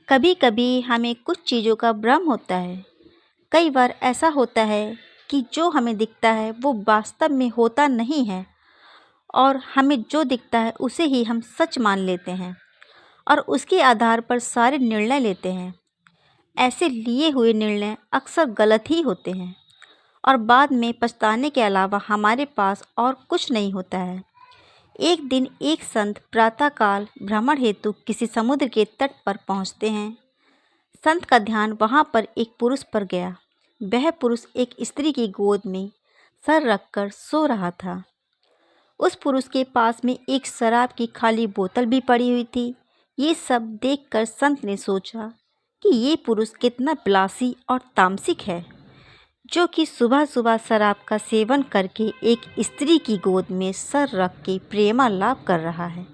कभी कभी हमें कुछ चीज़ों का भ्रम होता है। कई बार ऐसा होता है कि जो हमें दिखता है वो वास्तव में होता नहीं है और हमें जो दिखता है उसे ही हम सच मान लेते हैं और उसके आधार पर सारे निर्णय लेते हैं। ऐसे लिए हुए निर्णय अक्सर गलत ही होते हैं और बाद में पछताने के अलावा हमारे पास और कुछ नहीं होता है। एक दिन एक संत प्रातःकाल भ्रमण हेतु किसी समुद्र के तट पर पहुँचते हैं। संत का ध्यान वहाँ पर एक पुरुष पर गया। वह पुरुष एक स्त्री की गोद में सर रखकर सो रहा था। उस पुरुष के पास में एक शराब की खाली बोतल भी पड़ी हुई थी। ये सब देखकर संत ने सोचा कि ये पुरुष कितना विलासी और तामसिक है, जो कि सुबह सुबह शराब का सेवन करके एक स्त्री की गोद में सर रख के प्रेमालाप कर रहा है।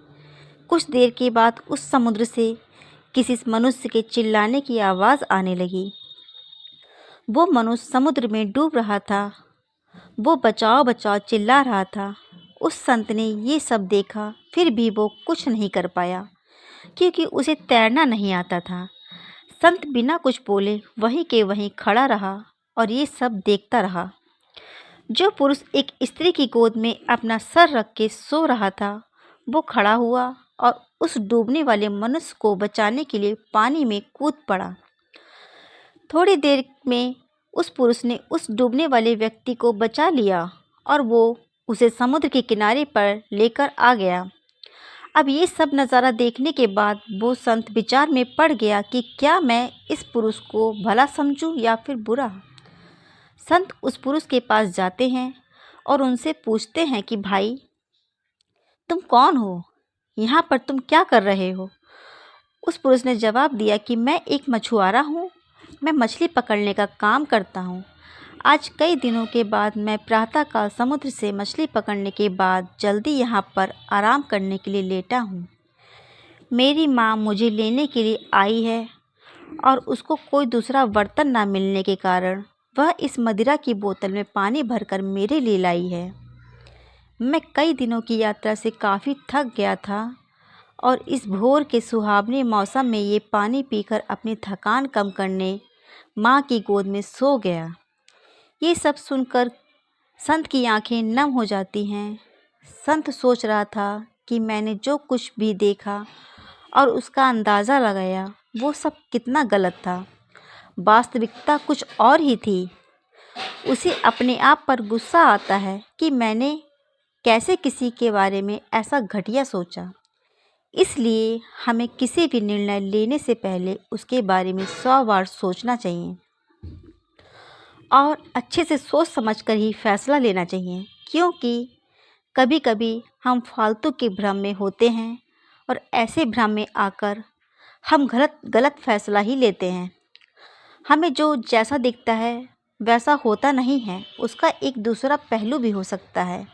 कुछ देर के बाद उस समुद्र से किसी मनुष्य के चिल्लाने की आवाज़ आने लगी। वो मनुष्य समुद्र में डूब रहा था। वो बचाओ बचाओ चिल्ला रहा था। उस संत ने ये सब देखा, फिर भी वो कुछ नहीं कर पाया क्योंकि उसे तैरना नहीं आता था। संत बिना कुछ बोले वहीं के वहीं खड़ा रहा और ये सब देखता रहा। जो पुरुष एक स्त्री की गोद में अपना सर रख के सो रहा था, वो खड़ा हुआ और उस डूबने वाले मनुष्य को बचाने के लिए पानी में कूद पड़ा। थोड़ी देर में उस पुरुष ने उस डूबने वाले व्यक्ति को बचा लिया और वो उसे समुद्र के किनारे पर लेकर आ गया। अब ये सब नज़ारा देखने के बाद वो संत विचार में पड़ गया कि क्या मैं इस पुरुष को भला समझूं या फिर बुरा। संत उस पुरुष के पास जाते हैं और उनसे पूछते हैं कि भाई, तुम कौन हो? यहाँ पर तुम क्या कर रहे हो? उस पुरुष ने जवाब दिया कि मैं एक मछुआरा हूँ। मैं मछली पकड़ने का काम करता हूँ। आज कई दिनों के बाद मैं प्रातःकाल समुद्र से मछली पकड़ने के बाद जल्दी यहाँ पर आराम करने के लिए लेटा हूँ। मेरी माँ मुझे लेने के लिए आई है और उसको कोई दूसरा बर्तन ना मिलने के कारण वह इस मदिरा की बोतल में पानी भरकर मेरे लिए लाई है। मैं कई दिनों की यात्रा से काफ़ी थक गया था और इस भोर के सुहावने मौसम में ये पानी पीकर अपनी थकान कम करने माँ की गोद में सो गया। ये सब सुनकर संत की आंखें नम हो जाती हैं। संत सोच रहा था कि मैंने जो कुछ भी देखा और उसका अंदाज़ा लगाया वो सब कितना गलत था। वास्तविकता कुछ और ही थी। उसे अपने आप पर गुस्सा आता है कि मैंने कैसे किसी के बारे में ऐसा घटिया सोचा। इसलिए हमें किसी भी निर्णय लेने से पहले उसके बारे में 100 बार सोचना चाहिए और अच्छे से सोच समझकर ही फैसला लेना चाहिए, क्योंकि कभी कभी हम फालतू के भ्रम में होते हैं और ऐसे भ्रम में आकर हम गलत फैसला ही लेते हैं। हमें जो जैसा दिखता है वैसा होता नहीं है, उसका एक दूसरा पहलू भी हो सकता है,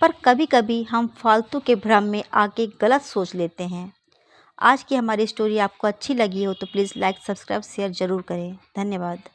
पर कभी कभी हम फालतू के भ्रम में आके गलत सोच लेते हैं। आज की हमारी स्टोरी आपको अच्छी लगी हो तो प्लीज़ लाइक, सब्सक्राइब, शेयर ज़रूर करें। धन्यवाद।